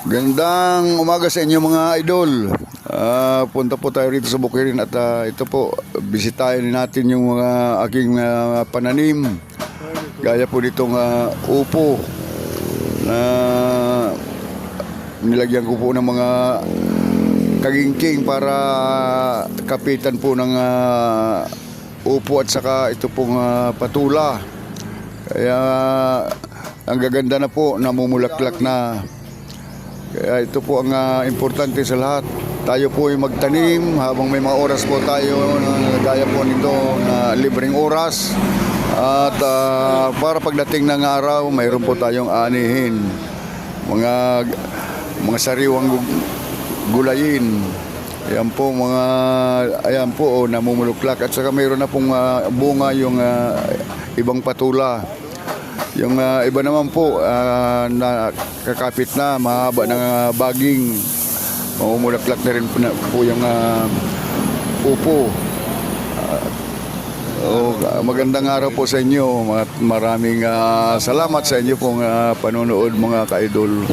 Gandang umaga sa inyo mga idol. Punta po tayo rito sa Bukirin at ito po, bisitahin natin yung mga aking pananim. Gaya po ditong upo na nilagyan ko po ng mga kagingking para kapitan po ng upo at saka ito pong patula. Kaya ang gaganda na po, namumulaklak na. Kaya ito po ang importante sa lahat. Tayo po ay magtanim habang may mga oras po tayo na gaya po nito na libreng oras. At para pagdating ng araw, mayroon po tayong anihin. Mga sariwang gulayin. Ayan po namumulaklak. At saka mayroon na pong bunga yung ibang patula. Yung iba naman po nakakapit na, mahaba ng baging, mamumulaklak na rin po yung upo. Magandang araw po sa inyo. Maraming salamat sa inyo pong panonood mga ka-idol.